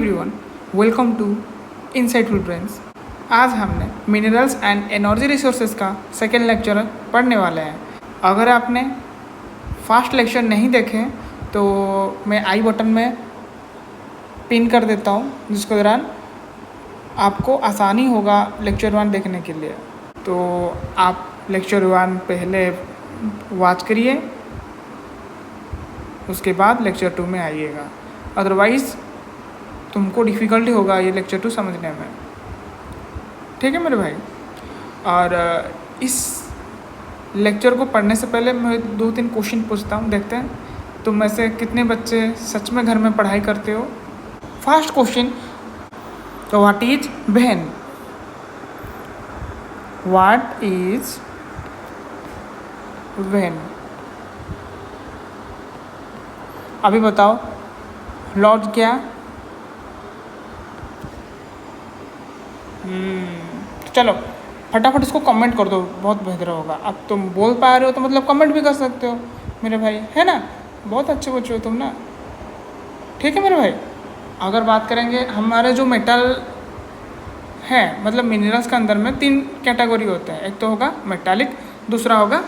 Everyone, welcome to insightful brains. आज हमने minerals and energy resources का सेकेंड लेक्चर पढ़ने वाले हैं। अगर आपने फर्स्ट लेक्चर नहीं देखे तो मैं आई बटन में पिन कर देता हूँ, जिसके दौरान आपको आसानी होगा लेक्चर 1 देखने के लिए। तो आप लेक्चर 1 पहले वॉच करिए, उसके बाद लेक्चर 2 में आइएगा, अदरवाइज़ तुमको डिफ़िकल्टी होगा ये लेक्चर 2 समझने में। ठीक है मेरे भाई। और इस लेक्चर को पढ़ने से पहले मैं 2-3 क्वेश्चन पूछता हूँ, देखते हैं तुम में से कितने बच्चे सच में घर में पढ़ाई करते हो। फर्स्ट क्वेश्चन, तो व्हाट इज बहन? What is when? अभी बताओ, लॉर्ड क्या? चलो फटाफट इसको कमेंट कर दो, बहुत बेहतर होगा। अब तुम बोल पा रहे हो तो मतलब कमेंट भी कर सकते हो मेरे भाई, है ना? बहुत अच्छे बच्चे हो तुम ना। ठीक है मेरे भाई। अगर बात करेंगे हमारे जो मेटल है, मतलब मिनरल्स के अंदर में 3 कैटेगरी होते हैं। एक तो होगा मेटालिक, दूसरा होगा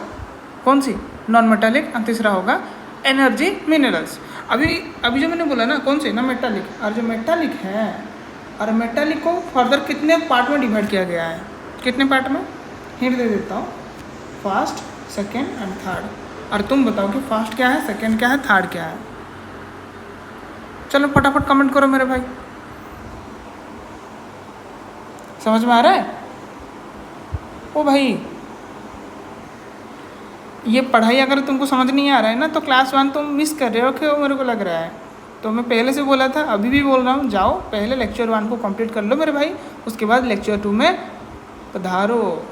कौन सी, नॉन मेटालिक, और तीसरा होगा एनर्जी मिनरल्स। अभी जो मैंने बोला ना, कौन सी ना मेटालिक, और जो मेटालिक है, और मेटालिक को फर्दर कितने पार्ट में डिवाइड किया गया है? कितने पार्ट में? हिंट दे देता हूँ, फर्स्ट, सेकेंड एंड थर्ड। और तुम बताओ कि फर्स्ट क्या है, सेकेंड क्या है, थर्ड क्या है? चलो फटाफट कमेंट करो मेरे भाई। समझ में आ रहा है? ओ भाई, ये पढ़ाई अगर तुमको समझ नहीं आ रहा है ना, तो क्लास 1 तुम मिस कर रहे हो, क्यों मेरे को लग रहा है। तो मैं पहले से बोला था, अभी भी बोल रहा हूँ, जाओ पहले लेक्चर 1 को कंप्लीट कर लो मेरे भाई, उसके बाद लेक्चर 2 में पधारो।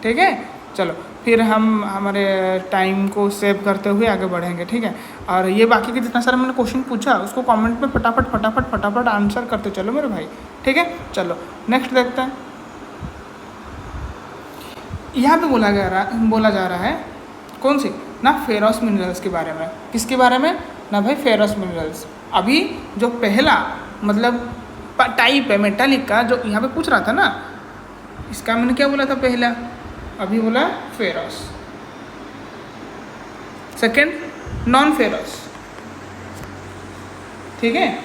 ठीक है, चलो फिर हम हमारे टाइम को सेव करते हुए आगे बढ़ेंगे। ठीक है, और ये बाकी के जितना सारा मैंने क्वेश्चन पूछा उसको कमेंट में फटाफट आंसर करते चलो मेरे भाई। ठीक है, चलो नेक्स्ट देखते हैं। यहाँ पे बोला जा रहा है कौन सी ना, फेरस मिनरल्स के बारे में। किसके बारे में ना भाई? Ferrous minerals. अभी जो पहला मतलब टाइप है मेटालिक का, जो यहाँ पे पूछ रहा था ना, इसका मैंने क्या बोला था पहला? अभी बोला फेरस। Second non ferrous. ठीक है,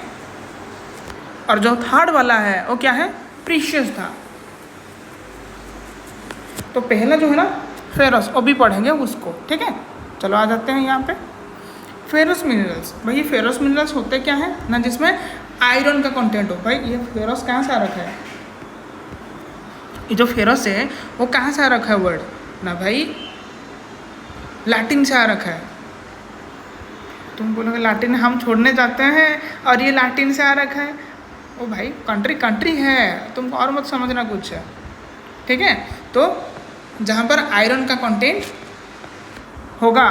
और जो थर्ड वाला है वो क्या है? प्रीशियस था। तो पहला जो है ना फेरस, अभी पढ़ेंगे उसको। ठीक है, चलो आ जाते हैं यहाँ पे। फेरस मिनरल्स, भाई फेरस मिनरल्स होते क्या है ना, जिसमें आयरन का कंटेंट हो। भाई ये फेरस कहाँ से आ रखा है? ये जो फेरस है वो कहाँ से आ रखा है वर्ड ना भाई? लैटिन से आ रखा है। तुम बोलोगे लैटिन हम छोड़ने जाते हैं और ये लैटिन से आ रखा है। ओ भाई, कंट्री है, तुमको और मत समझना कुछ है। ठीक है, तो जहाँ पर आयरन का कंटेंट होगा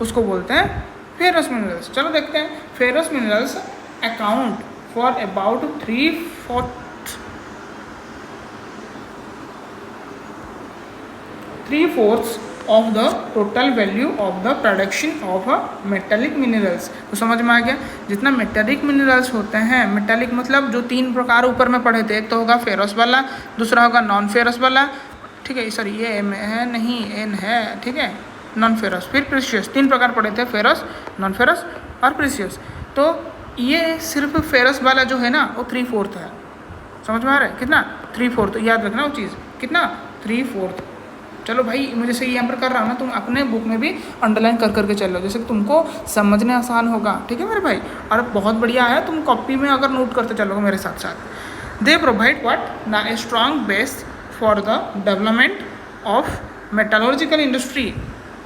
उसको बोलते हैं फेरस मिनरल्स। चलो देखते हैं। Ferrous minerals account for about 3/4 of the total value of the production of metallic minerals. तो समझ में आ गया, जितना मेटालिक मिनरल्स होते हैं, मेटालिक मतलब जो 3 प्रकार ऊपर में पढ़े थे, एक तो होगा फेरस वाला, दूसरा होगा नॉन फेरस वाला। ठीक है, सॉरी ये एम है नहीं, एन है। ठीक है, नॉन फेरस, फिर प्रीशियस। 3 प्रकार पढ़े थे, फेरस, नॉन फेरस और प्रीशियस। तो ये सिर्फ फेरस वाला जो है ना वो 3/4 है। समझ में आ रहा है? कितना? 3/4। याद रखना वो चीज़, कितना? 3/4। चलो भाई, मुझे सही यहाँ पर कर रहा हूँ ना, तुम अपने बुक में भी अंडरलाइन कर करके चल लो, जैसे कि तुमको समझने आसान होगा। ठीक है मेरे भाई, और बहुत बढ़िया है, तुम कॉपी में अगर नोट करते चलोगे मेरे साथ साथ। दे प्रोवाइड व्हाट ना, a strong base for the development of metallurgical industry.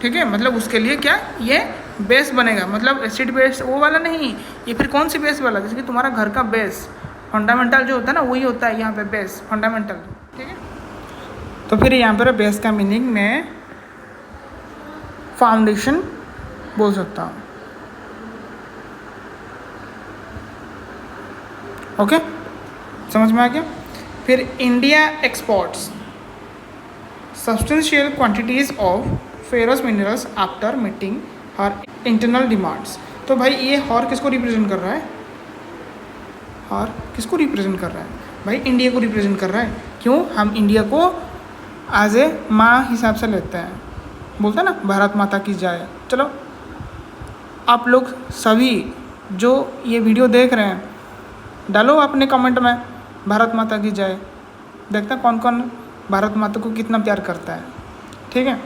ठीक है, मतलब उसके लिए क्या ये बेस बनेगा, मतलब एसिड बेस वो वाला नहीं, ये फिर कौन सी बेस वाला? जैसे कि तुम्हारा घर का बेस, फंडामेंटल जो होता है ना, वही होता है यहाँ पे बेस, फंडामेंटल। ठीक है, तो फिर यहाँ पर बेस का मीनिंग में फाउंडेशन बोल सकता हूँ। ओके, समझ में आ गया? फिर India exports substantial quantities of ferrous minerals after meeting her internal demands. तो भाई ये हॉर किसको रिप्रेजेंट कर रहा है? और किसको रिप्रेजेंट कर रहा है भाई? इंडिया को रिप्रेजेंट कर रहा है। क्यों? हम इंडिया को एज ए माँ हिसाब से लेते हैं, बोलते हैं ना भारत माता की जय। चलो आप लोग सभी जो ये वीडियो देख रहे हैं, डालो अपने कमेंट में भारत माता की जय। देखते हैं कौन कौन भारत माता को कितना प्यार करता है। ठीक है,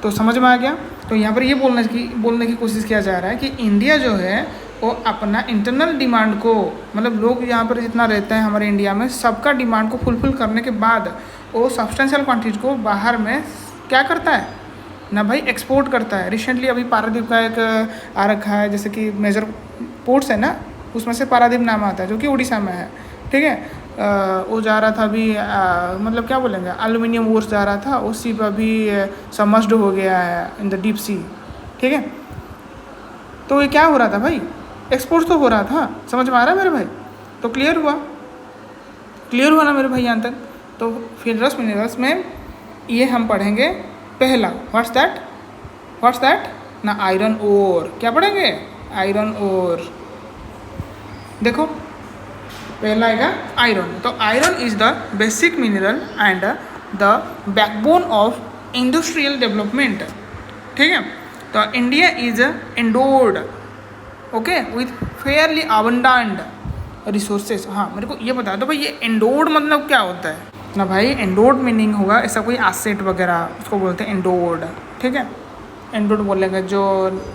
तो समझ में आ गया। तो यहाँ पर ये बोलने की कोशिश किया जा रहा है कि इंडिया जो है वो अपना इंटरनल डिमांड को, मतलब लोग यहाँ पर जितना रहते हैं हमारे इंडिया में, सबका डिमांड को फुलफिल करने के बाद वो सब्सटेंशियल क्वांटिटी को बाहर में क्या करता है ना भाई, एक्सपोर्ट करता है। रिसेंटली अभी पारादीप का एक आ रखा है, जैसे कि मेजर पोर्ट्स है ना, उसमें से पारादीप नाम आता है जो कि उड़ीसा में है। ठीक है, वो जा रहा था अभी, मतलब क्या बोलेंगे, एल्यूमिनियम वोर्स जा रहा था, उस शिप अभी सबमर्ज्ड हो गया है इन द डीप सी। ठीक है, तो ये क्या हो रहा था भाई? एक्सपोर्ट तो हो रहा था। समझ में आ रहा है मेरे भाई? तो क्लियर हुआ ना मेरे भाई यहाँ तक? तो फेरस मिनरल्स में ये हम पढ़ेंगे पहला, व्हाट्स दैट ना, आयरन ओर। क्या पढ़ेंगे? Iron ore. देखो पहला आएगा आयरन। तो iron is the basic mineral and the backbone of industrial development. ठीक है, तो India is endowed okay with fairly abundant resources. हाँ, मेरे को ये बता दो भाई, ये एंडोर्ड मतलब क्या होता है ना भाई? एंडोर्ड मीनिंग होगा ऐसा कोई एसेट वगैरह, उसको बोलते हैं एंडोर्ड। ठीक है, एंडोर्ड बोलेंगे जो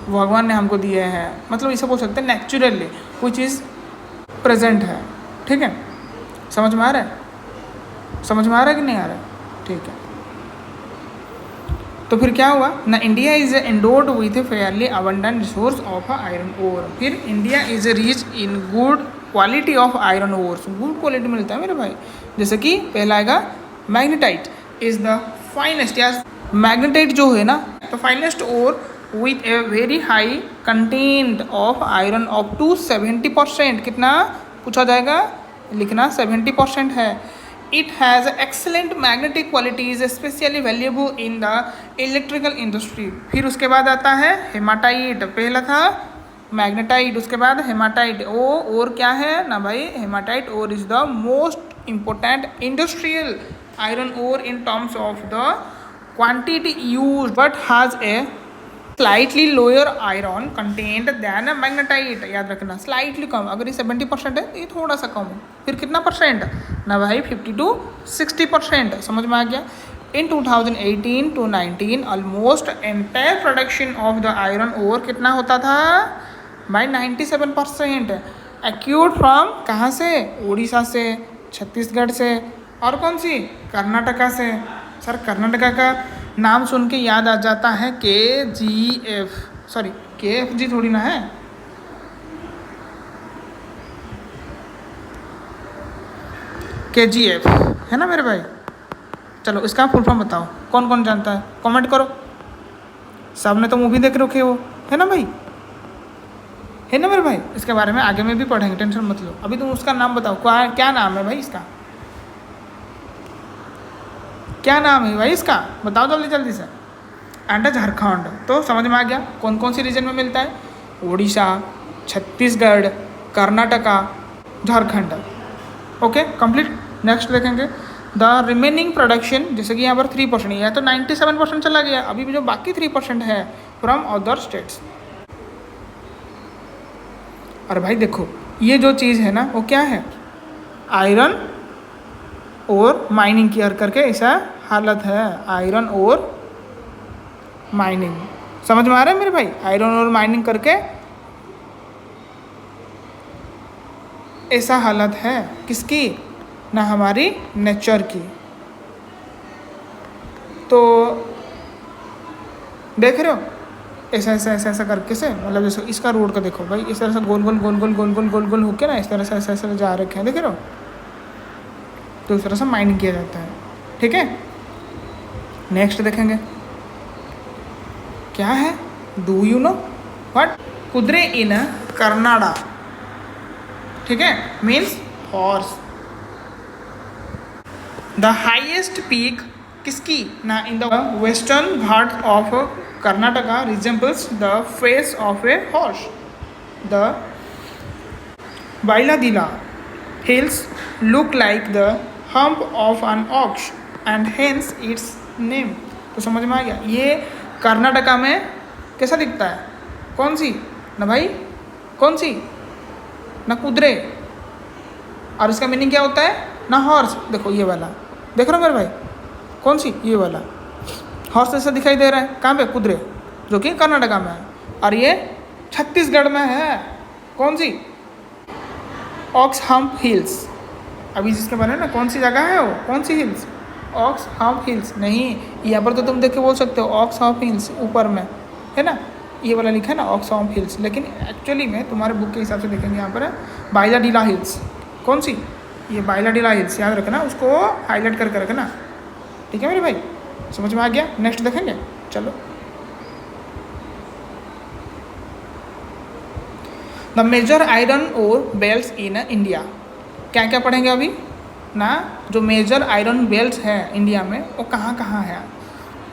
भगवान ने हमको दिए हैं, मतलब इसे बोल सकते हैं नेचुरली कोई चीज़ प्रेजेंट है। ठीक है, समझ में आ रहा है कि नहीं आ रहा है? ठीक है, तो फिर क्या हुआ ना, India is endowed with a fairly abundant resource of iron ore. फिर India is rich in good quality of iron ores. Good quality मिलता है मेरे भाई, जैसे कि पहला आएगा मैग्नेटाइट इज द फाइनेस्ट। या मैग्नेटाइट जो है ना, तो finest ore with a very high content of iron up to 70%। कितना पूछा जाएगा? लिखना 70% है। It has excellent magnetic qualities specially valuable in the electrical industry. फिर उसके बाद आता है हेमाटाइट। पहला था मैग्नेटाइट, उसके बाद हेमाटाइट। और क्या है ना भाई? Hematite ore is the most important industrial iron ore in terms of the quantity use, but has a slightly lower iron content than magnetite. याद रखना, स्लाइटली कम। अगर ये 70% है तो ये थोड़ा सा कम है। फिर कितना परसेंट ना भाई? 50 to 60%। समझ में आ गया? In 2018 to 19 almost entire production of the iron ore कितना होता था भाई? 97%। एक्यूर्ड फ्रॉम कहाँ से? उड़ीसा से, छत्तीसगढ़ से, और कौन सी? कर्नाटका से। सर कर्नाटका का नाम सुन के याद आ जाता है KGF, सॉरी KFG थोड़ी ना है, KGF है ना मेरे भाई। चलो इसका फुल फॉर्म बताओ, कौन कौन जानता है? कमेंट करो। सबने तो मूवी देख रखे हो, है ना भाई? है ना मेरे भाई? इसके बारे में आगे में भी पढ़ेंगे, टेंशन मत लो। अभी तुम उसका नाम बताओ, क्या नाम है भाई इसका? क्या नाम है भाई इसका? बताओ जल्दी से। एंड झारखंड। तो समझ में आ गया कौन कौन सी रीजन में मिलता है? Orissa, Chhattisgarh, Karnataka, Jharkhand. Okay complete. Next देखेंगे द रिमेनिंग प्रोडक्शन, जैसे कि यहाँ पर 3% है, तो 97% चला गया। अभी भी जो बाकी 3% है फ्रॉम अदर स्टेट्स। और भाई देखो ये जो चीज़ है ना वो क्या है? आयरन और माइनिंग की करके ऐसा हालत है। आयरन और माइनिंग, समझ में आ रहा है मेरे भाई? आयरन और माइनिंग करके ऐसा हालत है। किसकी? ना हमारी नेचर की। तो देख रहे हो ऐसा करके से, मतलब जैसे इसका रोड का देखो भाई, इस तरह से गोल होके ना, इस तरह से ऐसा जा रखे हैं, देख रहे हो? तो इस तरह से माइनिंग किया जाता है। ठीक है, नेक्स्ट देखेंगे क्या है? Do you know what? Kudre in Kannada. ठीक है, means horse. The highest peak किसकी ना? In the western Ghat of Karnataka resembles the face of a horse. The Bailadila hills look like the hump of an ox and hence its name। तो समझ में आ गया। ये कर्नाटका में कैसा दिखता है? कौन सी ना भाई, कौन सी ना कुदरे, और इसका मीनिंग क्या होता है ना हॉर्स। देखो ये वाला देख रहे हो मेरे भाई, कौन सी ये वाला हॉर्स जैसा दिखाई दे रहा है, कहाँ पे? कुदरे, जो कि कर्नाटका में है, और ये छत्तीसगढ़ में है। कौन सी? Aux hump hills. अभी जिसके बारे में ना, कौन सी जगह है वो, कौन सी हिल्स? ऑक्स हम्प हिल्स नहीं, यहाँ पर तो तुम देख के बोल सकते हो ऑक्स हम्प हिल्स ऊपर में है ना, ये वाला लिखा है ना ऑक्स हम्प हिल्स, लेकिन एक्चुअली में तुम्हारे बुक के हिसाब से देखेंगे यहाँ पर है बाइलाडिला हिल्स। कौन सी? ये बाइलाडिला हिल्स, याद रखना, उसको हाईलाइट करके रखना, ठीक है मेरे भाई, समझ में आ गया। नेक्स्ट देखेंगे, चलो। The major iron ore belts in India. क्या क्या पढ़ेंगे अभी ना, जो मेजर आयरन बेल्ट्स हैं इंडिया में वो कहाँ कहाँ है।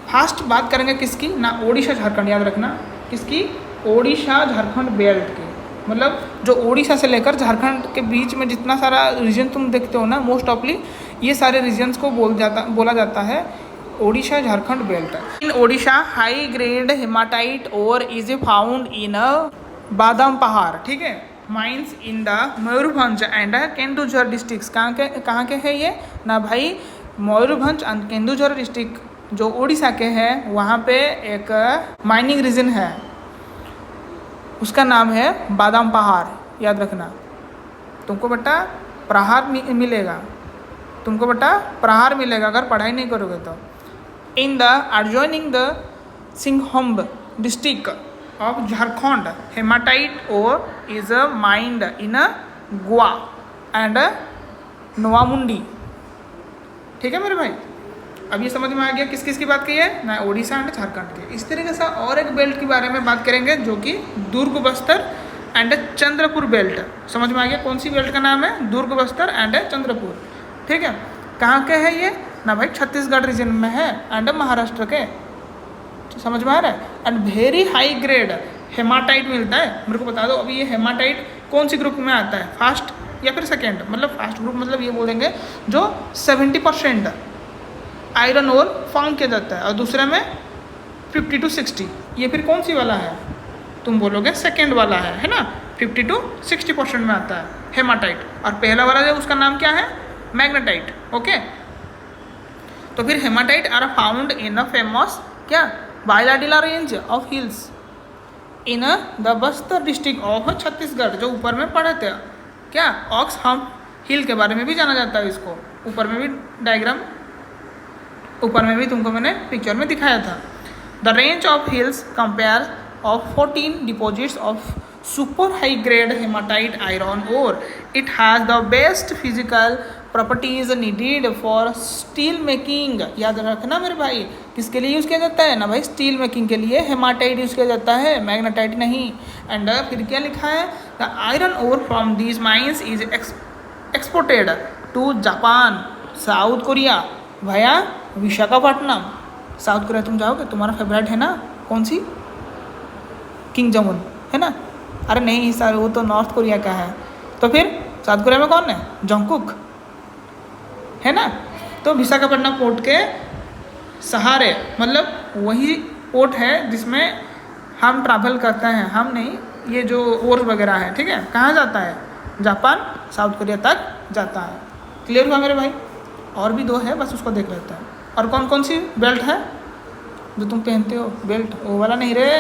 फर्स्ट बात करेंगे किसकी ना, ओडिशा झारखंड, याद रखना किसकी? ओडिशा झारखंड बेल्ट की, मतलब जो ओडिशा से लेकर झारखंड के बीच में जितना सारा रीजन तुम देखते हो ना, मोस्ट ऑफली ये सारे रीजन्स को बोला जाता है Odisha Jharkhand belt. In Odisha high grade haematite ore is found in बादाम पहाड़, ठीक है, mines in the Mayurbhanj and Keonjhar districts. कहाँ के है ये ना भाई? मयूरभंज एंड केंदुझर डिस्ट्रिक्ट जो उड़ीसा के हैं, वहाँ पे एक माइनिंग रीजन है, उसका नाम है बादाम पहाड़, याद रखना। तुमको बेटा प्रहार मिलेगा, तुमको बेटा प्रहार मिलेगा अगर पढ़ाई नहीं करोगे तो। In the adjoining the Singhbhum district of Jharkhand hematite ore is mined in Goa and Noamundi, ठीक है मेरे भाई। अब ये समझ में आ गया किस किस की बात की है ना, ओडिशा एंड झारखंड की। इस तरीके से और एक बेल्ट के बारे में बात करेंगे जो कि दुर्ग बस्तर एंड चंद्रपुर बेल्ट। समझ में आ गया कौन सी बेल्ट का नाम है? दुर्ग बस्तर एंड चंद्रपुर, ठीक है। कहाँ के है ये ना भाई? छत्तीसगढ़ रीजन में है एंड महाराष्ट्र के, समझ में आ रहा है। And very high grade haematite मिलता है। मेरे को बता दो अभी ये हेमाटाइट कौन सी ग्रुप में आता है, फर्स्ट या फिर सेकेंड? मतलब फर्स्ट ग्रुप मतलब ये बोलेंगे जो 70% आयरन ओर फाउंड किया जाता है, और दूसरे में 50 to 60। ये फिर कौन सी वाला है? तुम बोलोगे सेकेंड वाला है ना, 50 to 60% में आता है हेमाटाइट। और पहला वाला है उसका नाम क्या है? Magnetite, okay. तो फिर hematite are found in a famous क्या Bailadila range of hills in the Bastar district of Chhattisgarh, जो ऊपर में पढ़े थे क्या, ऑक्स हम्प हिल के बारे में भी जाना जाता है इसको। ऊपर में भी डायग्राम, ऊपर में भी तुमको मैंने पिक्चर में दिखाया था। The range of hills compare of 14 deposits of super high grade hematite iron ore. It has the best physical properties needed for steel making. याद रखना मेरे भाई, किसके लिए यूज़ किया जाता है ना भाई? स्टील मेकिंग के लिए हेमाटाइट यूज़ किया जाता है, मैग्नेटाइट नहीं। एंड फिर क्या लिखा है? The iron ore from these mines is exported to Japan, South Korea भैया विशाखापट्टनम। साउथ कोरिया तुम जाओगे, तुम्हारा फेवरेट है ना कौन सी? किंग जमुन है ना? अरे नहीं सर, वो तो नॉर्थ कोरिया का है। तो फिर साउथ कोरिया में कौन है? जोंगकुक है ना। तो विशाखापट्टनम पोर्ट के सहारे, मतलब वही पोर्ट है जिसमें हम ट्रैवल करते हैं, हम नहीं, ये जो ओर वगैरह है, ठीक है। कहाँ जाता है? जापान, साउथ कोरिया तक जाता है। क्लियर हुआ मेरे भाई? और भी दो है, बस उसको देख लेते हैं। और कौन कौन सी बेल्ट है जो तुम पहनते हो? बेल्ट वो वाला नहीं रे,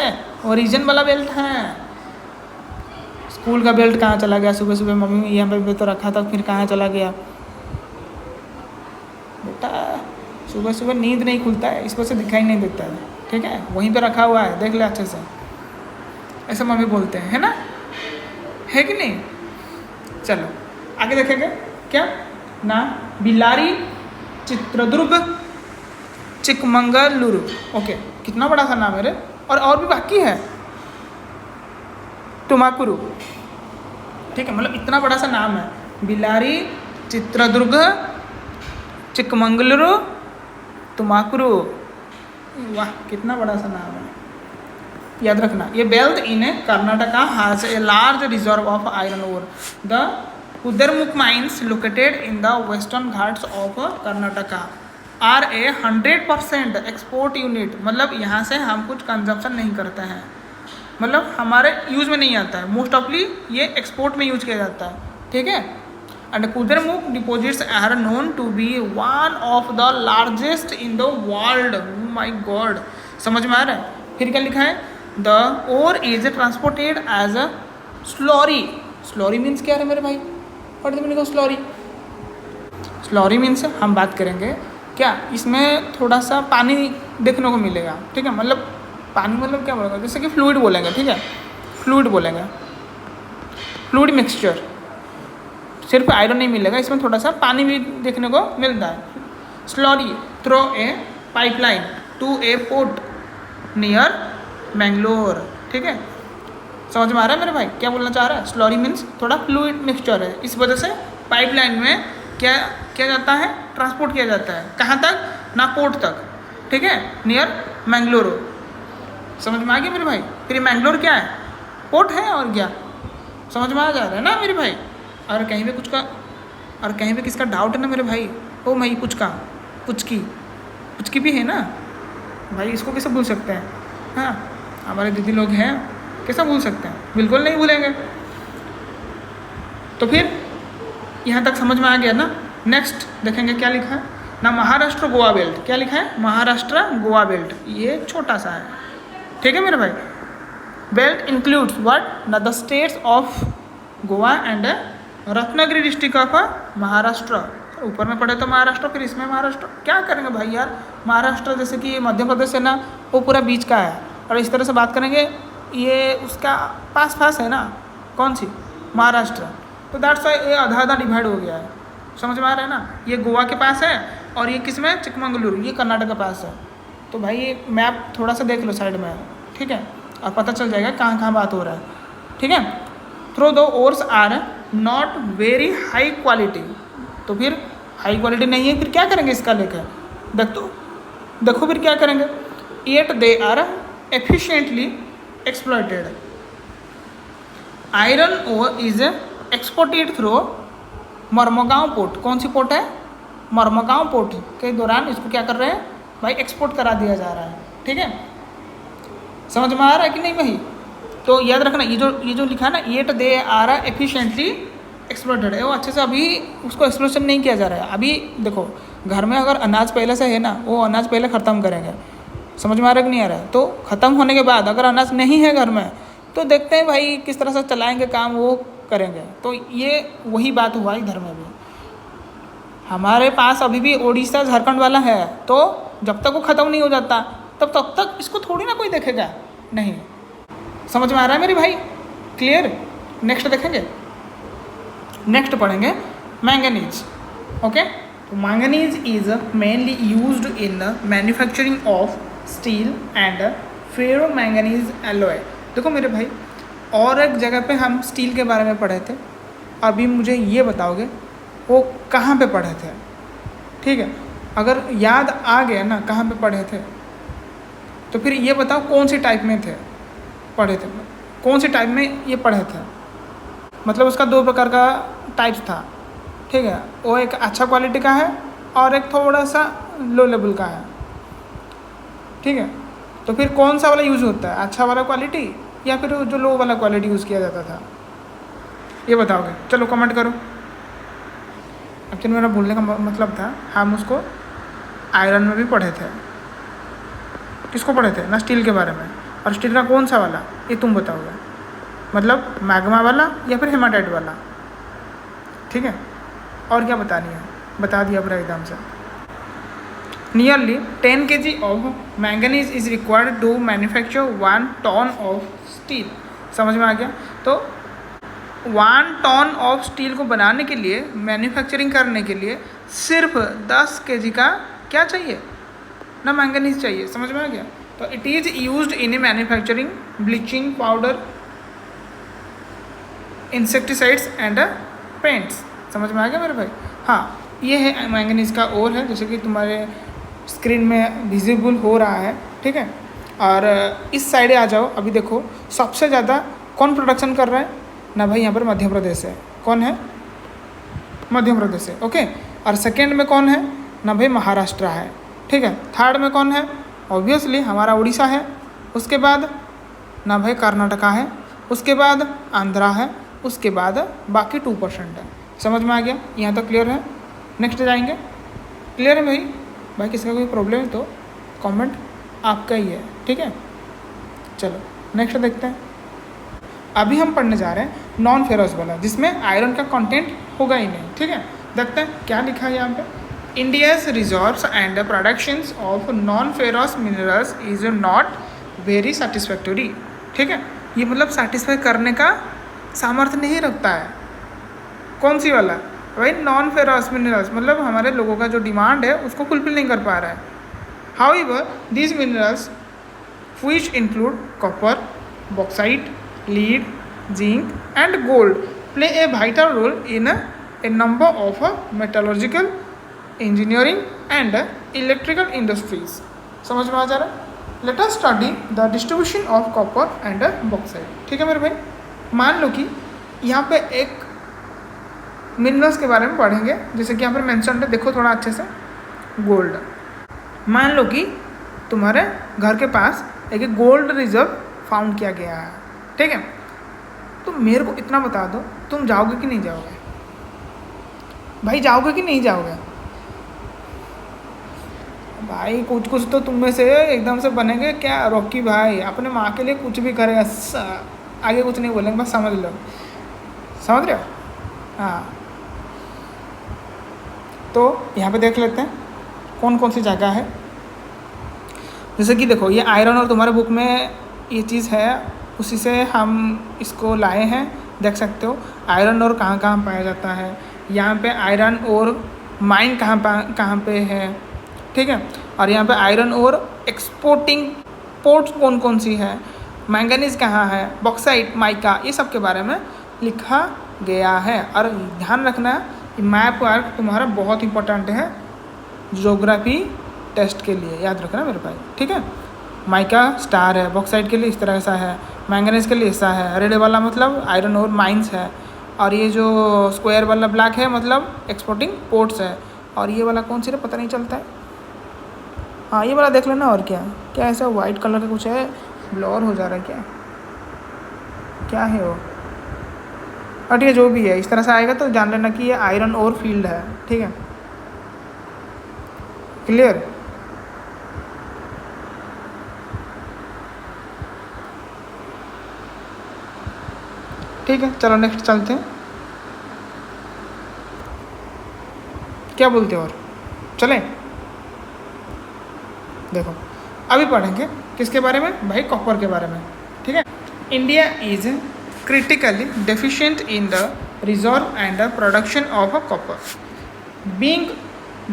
ओरिजिन वाला बेल्ट है। स्कूल का बेल्ट कहाँ चला गया? सुबह सुबह मम्मी यहाँ पे तो रखा था, फिर कहाँ चला गया? बेटा सुबह सुबह नींद नहीं खुलता है, इस वजह से दिखाई नहीं देता है, ठीक है। वहीं पे रखा हुआ है, देख ले अच्छे से, ऐसा मम्मी बोलते हैं, है ना, है कि नहीं? चलो आगे देखेंगे क्या ना, बिलारी चित्रदुर्ग चिकमंगलुरु। ओके, कितना बड़ा सा नाम है रे। और भी बाकी है, तुमाकुरु, ठीक है, मतलब इतना बड़ा सा नाम है, बिलारी चित्रदुर्ग चिकमंगलुरु तुमाकुरु। वाह कितना बड़ा सा नाम है। याद रखना, ये belt in Karnataka has a large reserve of iron ore. The Kudremukh mines located in the western Ghats of Karnataka are a 100% export unit. मतलब यहाँ से हम कुछ कंजप्शन नहीं करते हैं, मतलब हमारे यूज में नहीं आता है, मोस्ट ऑफली ये एक्सपोर्ट में यूज किया जाता है, ठीक है। And Kudremukh deposits are known to be one of the largest in the world. My God, समझ में आ रहा है। फिर क्या लिखा है, the ore is transported as a slurry. Slurry means क्या है मेरे भाई, what is the meaning of slurry? Slurry means हम बात करेंगे क्या, इसमें थोड़ा सा पानी देखने को मिलेगा, ठीक है। मतलब पानी मतलब क्या बोलेगा, जैसे कि फ्लूइड बोलेंगे, ठीक है, फ्लूइड बोलेंगे, फ्लूइड मिक्सचर। सिर्फ आयरन नहीं मिलेगा, इसमें थोड़ा सा पानी भी देखने को मिलता है। Slurry through a pipeline to a port near Mangalore, ठीक है। समझ में आ रहा है मेरे भाई क्या बोलना चाह रहा है? स्लॉरी मीन्स थोड़ा फ्लूइड मिक्सचर है, इस वजह से पाइपलाइन में क्या किया जाता है, ट्रांसपोर्ट किया जाता है। कहाँ तक? ना पोर्ट तक, ठीक है, नियर मैंगलोर। समझ में आ गया मेरे भाई? फिर मैंगलोर क्या है? पोर्ट है, और क्या समझ में आ जा रहा है ना मेरे भाई? और कहीं पे कुछ का, और कहीं पे किसका डाउट है ना मेरे भाई, ओ मई पुचका, पुचकी भी है ना भाई, इसको कैसे भूल सकते हैं? हाँ, हमारे दीदी लोग हैं, कैसा भूल सकते हैं? बिल्कुल नहीं भूलेंगे। तो फिर यहाँ तक समझ में आ गया ना। नेक्स्ट देखेंगे क्या लिखा है ना, महाराष्ट्र गोवा बेल्ट। क्या लिखा है? महाराष्ट्र गोवा बेल्ट। ये छोटा सा है, ठीक है मेरे भाई। बेल्ट इंक्लूड्स व्हाट ना, the states of Goa and Ratnagiri district of Maharashtra. ऊपर में पढ़े तो महाराष्ट्र, फिर इसमें महाराष्ट्र। क्या करेंगे भाई यार, महाराष्ट्र जैसे कि मध्य प्रदेश है ना, वो पूरा बीच का है, और इस तरह से बात करेंगे ये उसका पास है ना, कौन सी? महाराष्ट्र। तो दैट्स वाई ये आधा आधा डिवाइड हो गया है, समझ में आ रहा है ना। ये गोवा के पास है, और ये किस में? चिकमंगलुरु, ये कर्नाटक के पास है। तो भाई ये मैप थोड़ा सा देख लो साइड में, ठीक है, और पता चल जाएगा कहाँ कहाँ बात हो रहा है, ठीक है। थ्रो दो ores are not very high quality. तो फिर हाई क्वालिटी नहीं है, फिर क्या करेंगे इसका लेकर? देखो फिर क्या करेंगे, yet they are efficiently exploited. Iron ore is exported through Mormugao port. कौन सी पोर्ट है? मर्मगांव पोर्ट के दौरान इसको क्या कर रहे हैं भाई, एक्सपोर्ट करा दिया जा रहा है, ठीक है। समझ में आ रहा है कि नहीं भाई? तो याद रखना, ये जो लिखा है ना, yet they are efficiently exploited है, वो अच्छे से अभी उसको एक्सप्लोशन नहीं किया जा रहा है। अभी देखो, घर में अगर अनाज पहले से है ना, वो अनाज पहले ख़त्म करेंगे, समझ में आ रहा है कि नहीं आ रहा है? तो ख़त्म होने के बाद अगर अनाज नहीं है घर में, तो देखते हैं भाई किस तरह से चलाएंगे काम, वो करेंगे। तो ये वही बात हुआ इधर में भी। हमारे पास अभी भी उड़ीसा झारखंड वाला है, तो जब तक वो ख़त्म नहीं हो जाता तब तक इसको थोड़ी ना कोई देखेगा, नहीं। समझ में आ रहा है मेरे भाई? क्लियर? नेक्स्ट देखेंगे, नेक्स्ट पढ़ेंगे मैंगनीज, ओके। तो manganese is mainly used in the manufacturing of steel and ferro manganese alloy. देखो मेरे भाई, और एक जगह पे हम स्टील के बारे में पढ़े थे, अभी मुझे ये बताओगे वो कहाँ पे पढ़े थे, ठीक है। अगर याद आ गया ना कहाँ पे पढ़े थे, तो फिर ये बताओ कौन सी टाइप में थे पढ़े थे, कौन सी टाइप में ये पढ़े थे। मतलब उसका दो प्रकार का टाइप्स था, ठीक है। वो एक अच्छा क्वालिटी का है और एक थोड़ा सा लो लेवल का है, ठीक है। तो फिर कौन सा वाला यूज़ होता है, अच्छा वाला क्वालिटी या फिर जो लो वाला क्वालिटी यूज़ किया जाता था, ये बताओगे? चलो कमेंट करो। एक्चुअली मेरा बोलने का मतलब था, हम उसको आयरन में भी पढ़े थे। किसको पढ़े थे ना? स्टील के बारे में। और स्टील का कौन सा वाला, ये तुम बताओगे, मतलब मैग्मा वाला या फिर हेमाटाइट वाला, ठीक है। और क्या बतानी है, बता दिया पूरा एकदम से। Nearly 10 kg of manganese is required to manufacture 1 ton of steel. समझ में आ गया? तो 1 ton ऑफ स्टील को बनाने के लिए, मैन्युफैक्चरिंग करने के लिए सिर्फ 10 kg का क्या चाहिए ना, मैंगनीज चाहिए। समझ में आ गया? तो it is used in manufacturing bleaching powder, insecticides and paints. समझ में आ गया मेरे भाई? हाँ, ये है मैंगनीज का ओर है, जैसे कि तुम्हारे स्क्रीन में विजिबल हो रहा है, ठीक है। और इस साइड आ जाओ, अभी देखो सबसे ज़्यादा कौन प्रोडक्शन कर रहा है ना भाई, यहाँ पर मध्य प्रदेश है। कौन है? मध्य प्रदेश है, ओके। और सेकेंड में कौन है ना भाई, महाराष्ट्र है, ठीक है। थर्ड में कौन है? ऑब्वियसली हमारा उड़ीसा है। उसके बाद ना भाई कर्नाटका है, उसके बाद आंध्रा है, उसके बाद बाकी 2% है। समझ में आ गया? यहाँ तक क्लियर है? नेक्स्ट जाएंगे। क्लियर है भाई? भाई किसी का कोई प्रॉब्लम है तो कमेंट आपका ही है, ठीक है। चलो नेक्स्ट देखते हैं। अभी हम पढ़ने जा रहे हैं नॉन फेरस वाला, जिसमें आयरन का कंटेंट होगा ही नहीं, ठीक है। देखते हैं क्या लिखा है यहाँ पे। India's reserves and productions of non ferrous minerals is not very satisfactory, ठीक है। ये मतलब सेटिस्फाई करने का सामर्थ्य नहीं रखता है। कौन सी वाला भाई? नॉन फेरस मिनरल्स, मतलब हमारे लोगों का जो डिमांड है उसको फुलफिल नहीं कर पा रहा है। However these minerals which include copper, bauxite, lead, zinc and gold play a vital role in a number of metallurgical, engineering and electrical industries. समझ में आ जा रहा है? Let us study the distribution of copper and bauxite. ठीक है मेरे भाई। मान लो कि यहाँ पे एक मिनरल्स के बारे में पढ़ेंगे, जैसे कि यहाँ पर मेंशन है, देखो थोड़ा अच्छे से। गोल्ड, मान लो कि तुम्हारे घर के पास एक गोल्ड रिजर्व फाउंड किया गया है, ठीक है। तो मेरे को इतना बता दो, तुम जाओगे कि नहीं जाओगे? भाई जाओगे कि नहीं जाओगे? भाई कुछ कुछ तो तुम में से एकदम से बनेंगे क्या, रॉकी भाई अपने माँ के लिए कुछ भी करेगा। आगे कुछ नहीं बोलेंगे, बस समझ लो। समझ रहे हो? हाँ, तो यहाँ पे देख लेते हैं कौन कौन सी जगह है। जैसे कि देखो, ये आयरन और तुम्हारे बुक में ये चीज़ है, उसी से हम इसको लाए हैं। देख सकते हो आयरन और कहाँ कहाँ पाया जाता है। यहाँ पे आयरन और माइन कहाँ पे है, ठीक है। और यहाँ पे आयरन और एक्सपोर्टिंग पोर्ट्स कौन कौन सी है, मैंगनीज कहाँ है, बॉक्साइट, माइका, ये सब के बारे में लिखा गया है। और ध्यान रखना, मैप वर्क तुम्हारा बहुत इंपॉर्टेंट है ज्योग्राफी टेस्ट के लिए, याद रखना मेरे भाई, ठीक है। माइका स्टार है, बॉक्साइट के लिए इस तरह सा है, मैंगनीज के लिए ऐसा है, रेड वाला मतलब आयरन और माइंस है, और ये जो स्क्वायर वाला ब्लैक है मतलब एक्सपोर्टिंग पोर्ट्स है। और ये वाला कौन सी है पता नहीं चलता है। हाँ ये वाला देख लेना। और क्या क्या ऐसा वाइट कलर का कुछ है, ब्लर हो जा रहा है क्या, क्या है वो? बट ये जो भी है इस तरह से आएगा तो जान लेना कि ये आयरन और फील्ड है, ठीक है। क्लियर? ठीक है, चलो नेक्स्ट चलते हैं। क्या बोलते हो? और चलें? देखो अभी पढ़ेंगे किसके बारे में भाई, कॉपर के बारे में, ठीक है। India is critically deficient in the reserve and the production of copper, being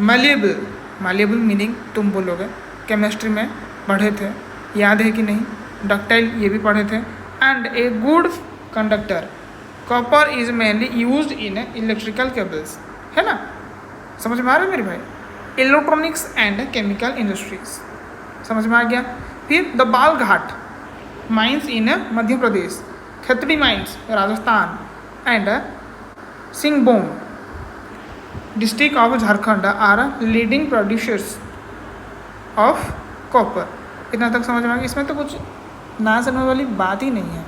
malleable. Malleable meaning तुम बोलोगे, केमिस्ट्री में पढ़े थे, याद है कि नहीं? डक्टाइल ये भी पढ़े थे। And a good conductor, copper is mainly used in electrical cables, है ना? समझ में आ रहा है मेरे भाई? इलेक्ट्रॉनिक्स एंड केमिकल इंडस्ट्रीज, समझ में आ गया। फिर the Balaghat mines in Madhya Pradesh, Khetri mines Rajasthan and Singhbhum district of Jharkhand are leading producers of copper. इतना तक समझ में आ गया? इसमें तो कुछ ना समझने वाली बात ही नहीं है।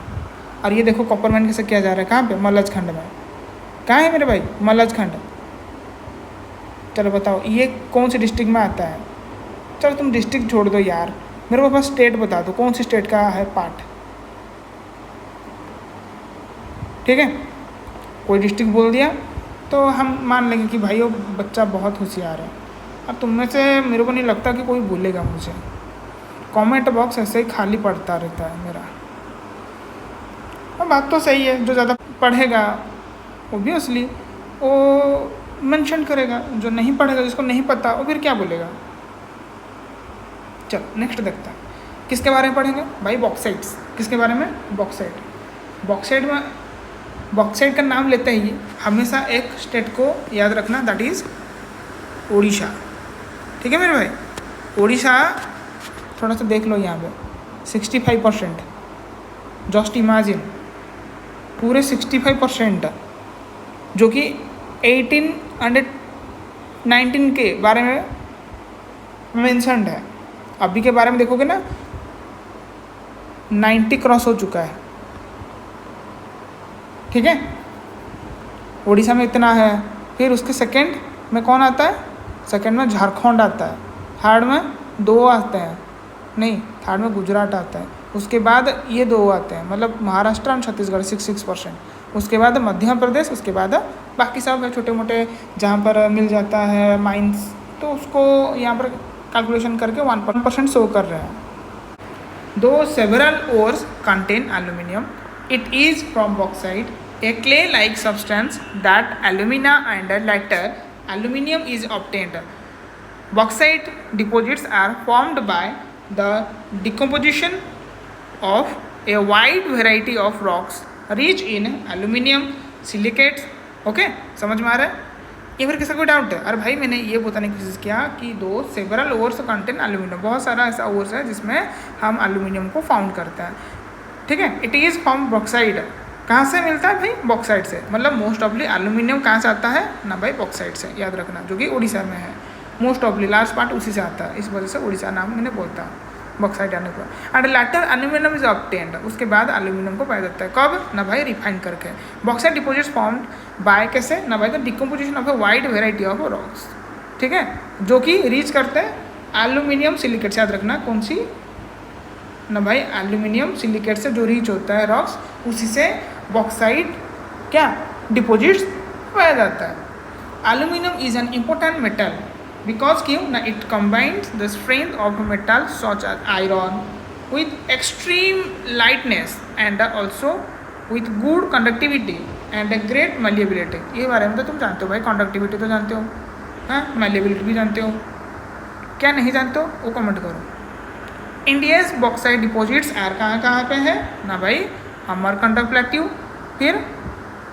और ये देखो कॉपर माइन कैसे किया जा रहा है, कहाँ पे? मलजखंड में। कहाँ है मेरे भाई? मलजखंड। चलो बताओ ये कौन सी डिस्ट्रिक्ट में आता है? चलो तुम डिस्ट्रिक्ट छोड़ दो यार, मेरे को बस स्टेट बता दो, कौन सी स्टेट का है पार्ट, ठीक है। कोई डिस्ट्रिक्ट बोल दिया तो हम मान लेंगे कि भाई वो बच्चा बहुत होशियार है। अब तुम में से मेरे को नहीं लगता कि कोई भूलेगा मुझे। कमेंट बॉक्स ऐसे ही खाली पड़ता रहता है मेरा। अब बात तो सही है, जो ज़्यादा पढ़ेगा ओब्वियसली वो मेंशन करेगा, जो नहीं पढ़ेगा, जिसको नहीं पता वो फिर क्या बोलेगा। चलो नेक्स्ट देखते हैं किसके बारे में पढ़ेंगे भाई, बॉक्साइट्स। किसके बारे में? बॉक्साइट। बॉक्साइट में बॉक्साइट का नाम लेते ही हमेशा एक स्टेट को याद रखना, दैट इज़ उड़ीसा, ठीक है मेरे भाई। उड़ीसा थोड़ा सा देख लो यहाँ पे, 65%। जस्ट इमेजिन, पूरे 65%, जो कि 1819 के बारे में मेंशन्ड है। अभी के बारे में देखोगे ना 90 क्रॉस हो चुका है। ठीक है, उड़ीसा में इतना है। फिर उसके सेकंड में कौन आता है? सेकंड में झारखंड आता है। थर्ड में 2 आते हैं, नहीं, थर्ड में गुजरात आता है। उसके बाद ये 2 आते हैं, मतलब महाराष्ट्र और छत्तीसगढ़ 6%। उसके बाद मध्य प्रदेश, उसके बाद बाकी सब है छोटे मोटे जहाँ पर मिल जाता है माइंस, तो उसको यहाँ पर कैलकुलेशन करके 1% शो कर रहे हैं। दो several ores contain aluminium, it is from bauxite, a clay-like substance that alumina and later aluminium is obtained. Bauxite deposits are formed by the decomposition of a wide variety of rocks rich in aluminium silicates. Okay, समझ में आ रहा है? ये फिर किसी को doubt है? अरे भाई मैंने ये बताने की कोशिश किया कि दो सेवरल ओर्स कंटेन एल्यूमिनियम, बहुत सारा ऐसा ओर्स है जिसमें हम एल्यूमिनियम को फाउंड करते हैं। ठीक है, इट इज़ फ्रॉम बॉक्साइड। कहाँ से मिलता है भाई? बॉक्साइड से। मतलब मोस्ट ऑफली एल्यूमिनियम कहाँ से आता है ना भाई? बॉक्साइड से, याद रखना, जो कि उड़ीसा में है। मोस्ट ऑफली लार्ज पार्ट उसी से आता है, इस वजह से उड़ीसा नाम मैंने बोलता है बॉक्साइड आने पर। And later aluminium is obtained, उसके बाद एल्यूमिनियम को पाया जाता है। कब? ना भाई रिफाइन करके। बॉक्साइड डिपोजिट्स फॉर्म्ड बाय कैसे? ना भाई the decomposition of a wide variety of rocks. ठीक है, जो कि रीच करते हैं एल्यूमिनियम सिलिकेट। याद रखना कौन सी ना भाई? एल्यूमिनियम सिलिकेट से जो रीच होता है रॉक्स, उसी से बॉक्साइड क्या डिपोजिट्स पाया जाता है। Aluminium is an important metal because क्यों ना? It combines the strength of metal such as iron with extreme lightness and also with good conductivity and a great malleability. ये बारे में तो तुम जानते हो भाई, कंडक्टिविटी तो जानते हो, हाँ, मैलिएबिलिटी भी जानते हो। क्या नहीं जानते हो वो कमेंट करो। इंडियाज बॉक्साइड डिपॉजिट्स आर कहाँ पे है ना भाई? अमरकंटक प्लेट्यू, फिर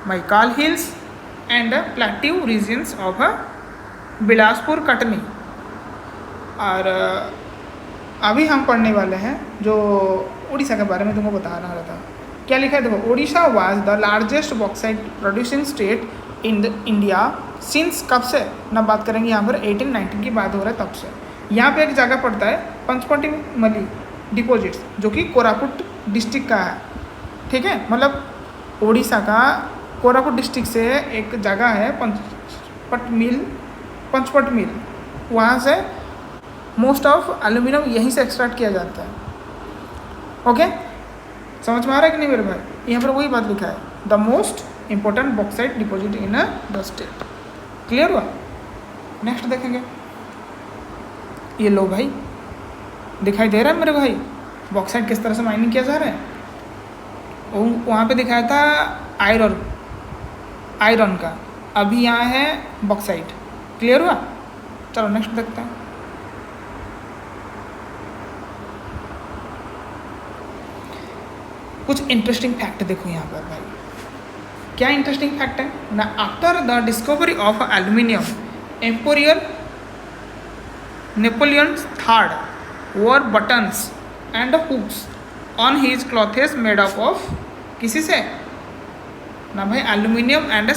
Maikal hills and plateau regions of Bilaspur Katni. और अभी हम पढ़ने वाले हैं जो उड़ीसा के बारे में तुमको बता रहा था। क्या लिखा है देखो, Orissa was the largest bauxite producing state in the India since, कब से ना बात करेंगे यहाँ पर 1819 की बात हो रहा है तब से। यहाँ पे एक जगह पड़ता है पंचपटीमली डिपॉजिट्स, जो कि कोरापुट डिस्ट्रिक्ट का है। ठीक है, मतलब उड़ीसा का कोरापुट डिस्ट्रिक्ट से एक जगह है पंचपट मिल, वहाँ से मोस्ट ऑफ एल्यूमिनियम यहीं से एक्सट्रैक्ट किया जाता है। ओके, समझ में आ रहा है कि नहीं मेरे भाई? यहाँ पर वही बात लिखा है, the most important bauxite deposit in the state. Clear हुआ? नेक्स्ट देखेंगे। ये लो भाई, दिखाई दे रहा है मेरे भाई बॉक्साइट किस तरह से माइनिंग किया जा रहा है। वहाँ पे दिखाया था आयरन का, अभी यहाँ है बॉक्साइट। क्लियर हुआ? चलो नेक्स्ट देखते हैं। कुछ इंटरेस्टिंग फैक्ट देखो यहाँ पर भाई। क्या इंटरेस्टिंग फैक्ट है ना? After the discovery of aluminium, emperor Napoleon III wore buttons and hooks on his clothes made up of किसी से ना भाई? Aluminium, and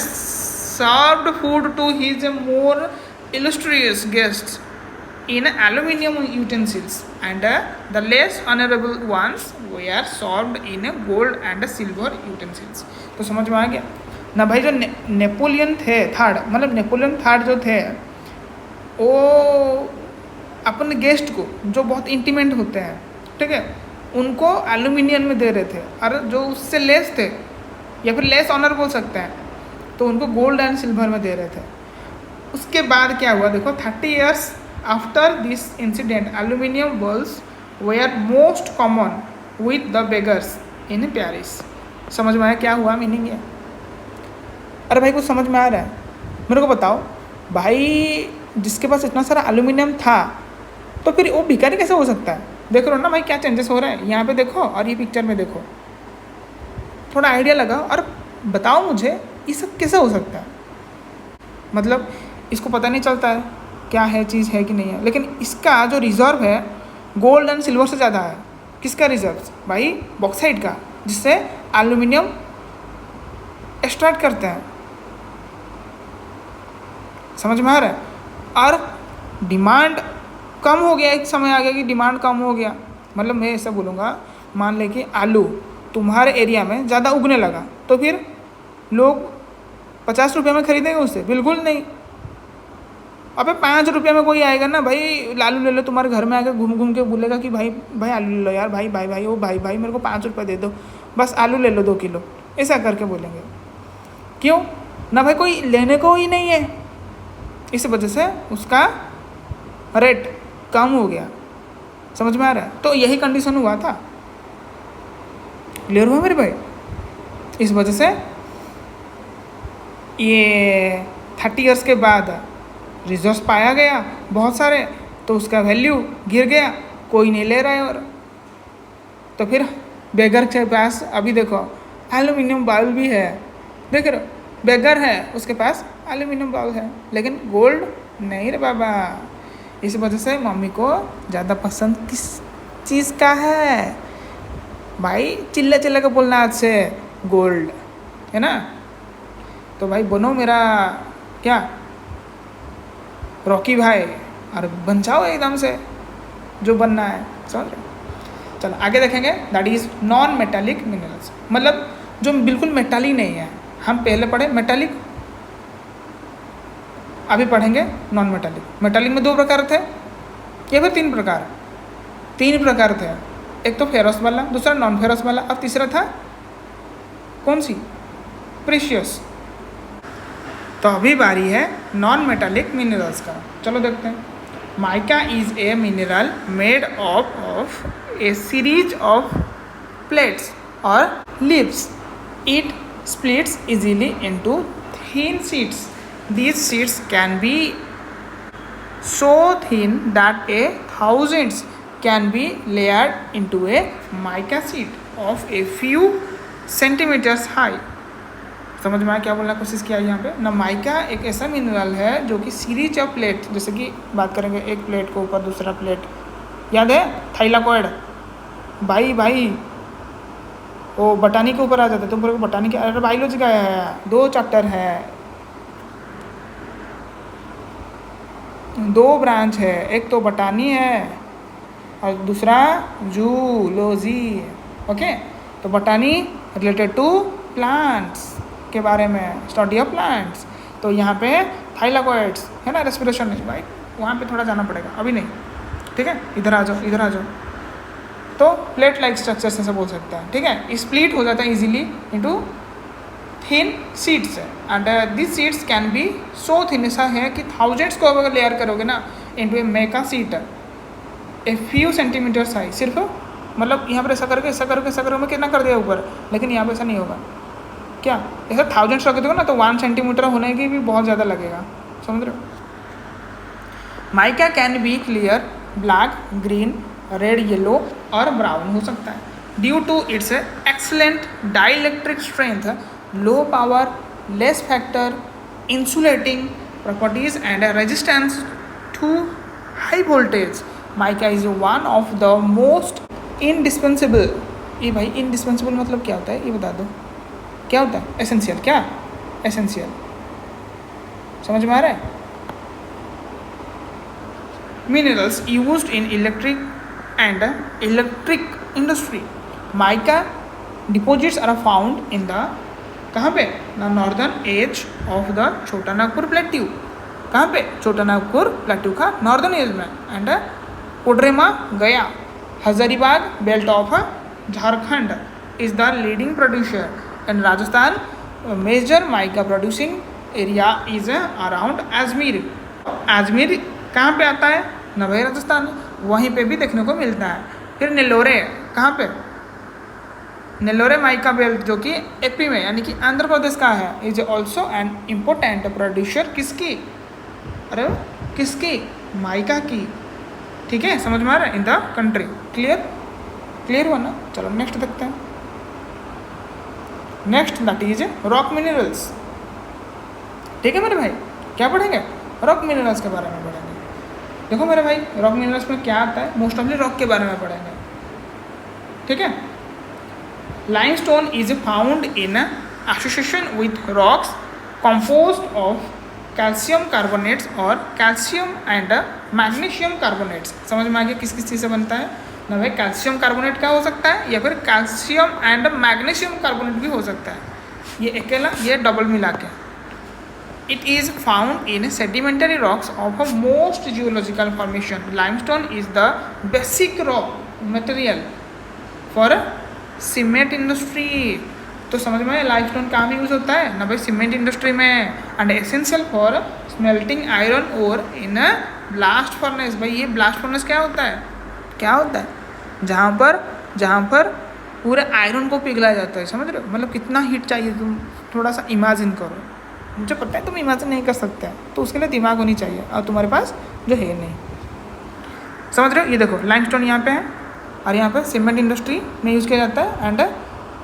served food to his more illustrious guests in aluminium utensils, and the less honorable ones were served in gold and silver utensils। तो समझ में आ गया ना भाई? जो नेपोलियन थे थर्ड, मतलब नेपोलियन III जो थे, वो अपने गेस्ट को जो बहुत इंटीमेट होते हैं, ठीक है, उनको एल्यूमिनियम में दे रहे थे, और जो उससे लेस थे या फिर लेस ऑनर बोल सकते हैं, तो उनको गोल्ड एंड सिल्वर में दे रहे थे। उसके बाद क्या हुआ देखो, 30 years after this incident aluminium bulbs were most common with the beggars in Paris. समझ में आया क्या हुआ मीनिंग है? अरे भाई कुछ समझ में आ रहा है? मेरे को बताओ भाई, जिसके पास इतना सारा एल्यूमिनियम था तो फिर वो भिखारी कैसे हो सकता है? देख रहे हो ना भाई क्या चेंजेस हो रहा है? यहाँ पे देखो और ये पिक्चर में देखो, थोड़ा आइडिया लगाओ और बताओ मुझे ये सब कैसे हो सकता है। मतलब इसको पता नहीं चलता है क्या है चीज़ है कि नहीं है, लेकिन इसका जो रिजर्व है गोल्ड एंड सिल्वर से ज़्यादा है। किसका रिजर्व भाई? बॉक्साइट का, जिससे एल्यूमिनियम एक्सट्रैक्ट करते हैं। समझ में आ रहा है? और डिमांड कम हो गया, एक समय आ गया कि डिमांड कम हो गया। मतलब मैं ऐसा बोलूँगा, मान ले कि आलू तुम्हारे एरिया में ज़्यादा उगने लगा, तो फिर लोग 50 रुपये में खरीदेंगे उससे? बिल्कुल नहीं। अबे 5 रुपये में कोई आएगा ना भाई, आलू ले लो, तुम्हारे घर में आके घूम घूम के बोलेगा कि भाई भाई आलू ले लो यार, भाई भाई भाई ओ भाई भाई मेरे को 5 रुपये दे दो, बस आलू ले लो 2 किलो, ऐसा करके बोलेंगे। क्यों ना भाई? कोई लेने को ही नहीं है, इस वजह से उसका रेट कम हो गया। समझ में आ रहा है? तो यही कंडीशन हुआ था। क्लियर हुआ मेरे भाई? इस वजह से ये 30 ईयर्स के बाद रिजर्व्स पाया गया बहुत सारे, तो उसका वैल्यू गिर गया, कोई नहीं ले रहा है। और तो फिर बेगर के पास अभी देखो एल्यूमिनियम बाउल भी है, देख रहे हो, बेगर है उसके पास एल्यूमिनियम बाउल है, लेकिन गोल्ड नहीं रे बाबा। इस वजह से मम्मी को ज़्यादा पसंद किस चीज़ का है भाई? चिल्ला चिल्ला के बोलना आज से, गोल्ड, है ना? तो भाई बनो मेरा क्या रॉकी भाई, और बन जाओ एकदम से जो बनना है। समझ रहे? चलो आगे देखेंगे, that is non metallic minerals, मतलब जो बिल्कुल मेटालिक नहीं है। हम पहले पढ़े मेटालिक, अभी पढ़ेंगे नॉन मेटालिक। मेटालिक में 2 प्रकार थे या फिर 3 प्रकार? 3 प्रकार थे। एक तो फेरस वाला, दूसरा नॉन फेरस वाला, और तीसरा था कौन सी? प्रीशियस। तो अभी बारी है नॉन मेटालिक मिनरल्स का। चलो देखते हैं। Mica is a mineral made of a series of plates और leaves. It splits easily into thin sheets. These sheets can be so thin that a thousands can be layered into a mica sheet of a few centimeters high. समझ में आया क्या बोलना कोशिश किया यहाँ पे ना? माइका एक ऐसा मिनरल है जो कि सीरीज ऑफ प्लेट, जैसे कि बात करेंगे एक प्लेट के ऊपर दूसरा प्लेट, याद है थाइलाकॉइड भाई भाई, वो बटानी के ऊपर आ जाता है। तुम बोलोगे बटानी के, अरे बायोलॉजी का है, 2 चैप्टर है, 2 ब्रांच है, एक तो बटानी है और दूसरा जूलॉजी। ओके, तो बटानी रिलेटेड टू प्लांट्स के बारे में, स्टडी ऑफ प्लांट्स। तो यहाँ पे थाइलाकॉइड्स है ना, रेस्पिरेशन है भाई, वहाँ पे थोड़ा जाना पड़ेगा, अभी नहीं, ठीक है? इधर आ जाओ, इधर आ जाओ। तो प्लेट लाइक स्ट्रक्चर से बोल सकता है, ठीक है? स्प्लिट हो जाता है easily into thin sheets, and this sheets can be so thin, ऐसा है कि थाउजेंड्स को अगर लेयर करोगे ना into a mica sheet a few centimetres high, सिर्फ मतलब यहाँ पर ऐसा करके ऐसा करके ऐसा करके कितना कर दिया ऊपर, लेकिन यहाँ पे ऐसा नहीं होगा। क्या ऐसा थाउजेंड्स रख दोगे ना तो 1 सेंटीमीटर होने की भी बहुत ज़्यादा लगेगा। समझ रहे हो? Mica can be clear, black, green, red, yellow और ब्राउन हो सकता है। Due to its excellent dielectric strength, low power, less factor, insulating properties and resistance to high voltage, mica is one of the most indispensable. ये भाई indispensable मतलब क्या होता है ये बता दो, क्या होता है? एसेंशियल। क्या एसेंशियल? समझ में आ रहा है? Minerals used in electric and electric industry. Mica deposits are found in the कहाँ पे ना नॉर्दर्न एज ऑफ द छोटा नागपुर प्लेट्यू। कहाँ पे? छोटा नागपुर प्लेट्यू का नॉर्दर्न एज में, and Koderma Gaya, Hazaribagh belt of Jharkhand is the leading producer, and Rajasthan major mica producing area is around Ajmer. Ajmer कहाँ पे आता है ना भाई? राजस्थान, वहीं पे भी देखने को मिलता है। फिर नेल्लोरे, कहाँ पे? नेल्लोरे माइका बेल्ट जो कि एपी में यानी कि आंध्र प्रदेश का है, is also an important producer. किसकी? अरे किसकी? माइका की। ठीक है, समझ में आ रहा है? In the country. Clear? Clear हुआ ना? चलो नेक्स्ट देखते हैं। Next that is rock minerals. ठीक है मेरे भाई, क्या पढ़ेंगे? रॉक मिनरल्स के बारे में पढ़ेंगे। देखो मेरे भाई, रॉक मिनरल्स में क्या आता है? मोस्ट ऑफली रॉक के बारे में पढ़ेंगे। ठीक है। Limestone is found in association with rocks composed of calcium carbonates और कैल्शियम एंड मैग्नीशियम कार्बोनेट्स। समझ में आ गया किस किस चीज़ से बनता है ना भाई? कैल्शियम कार्बोनेट क्या हो सकता है, या फिर कैल्शियम एंड मैग्नीशियम कार्बोनेट भी हो सकता है, ये अकेला ये डबल मिला के। It is found in sedimentary rocks of a most geological formation. Limestone is the basic rock material for cement industry. तो समझ में लाइमस्टोन कहाँ में यूज़ होता है ना भाई? सीमेंट इंडस्ट्री में। And essential for smelting iron ore in blast furnace. भाई ये ब्लास्ट फर्नेस क्या होता है, क्या होता है? जहाँ पर पूरे आयरन को पिघलाया जाता है। समझ रहे हो? मतलब कितना हीट चाहिए, तुम थोड़ा सा इमेजिन करो। मुझे पता है तुम इमेजिन नहीं कर सकते हैं, तो उसके लिए दिमाग होनी चाहिए, और तुम्हारे पास जो है नहीं। समझ रहे हो? ये देखो लाइमस्टोन यहाँ पे है, और यहाँ पे सीमेंट इंडस्ट्री में यूज़ किया जाता है। एंड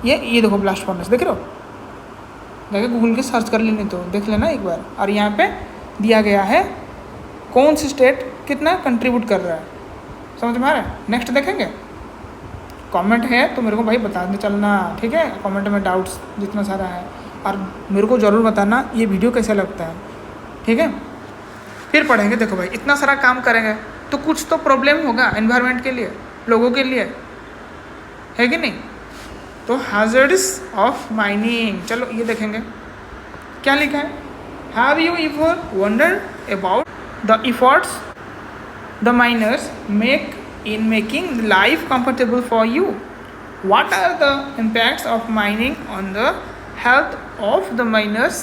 ये देखो ब्लास्ट फर्नेस, देख रहे हो? जाके गूगल के सर्च कर लेने, तो देख लेना एक बार। और यहाँ पे दिया गया है कौन सी स्टेट कितना कंट्रीब्यूट कर रहा है। समझ में आ रहा है? नेक्स्ट देखेंगे। कमेंट है तो मेरे को भाई बता दे चलना, ठीक है? कमेंट में डाउट्स जितना सारा है, और मेरे को ज़रूर बताना ये वीडियो कैसा लगता है, ठीक है? फिर पढ़ेंगे। देखो भाई इतना सारा काम करेंगे तो कुछ तो प्रॉब्लम होगा एनवायरनमेंट के लिए, लोगों के लिए, है कि नहीं? तो हैजर्ड्स ऑफ माइनिंग, चलो ये देखेंगे क्या लिखा है। Have you ever wondered about the efforts the miners make in making life comfortable for you? What are the impacts of mining on the health of the miners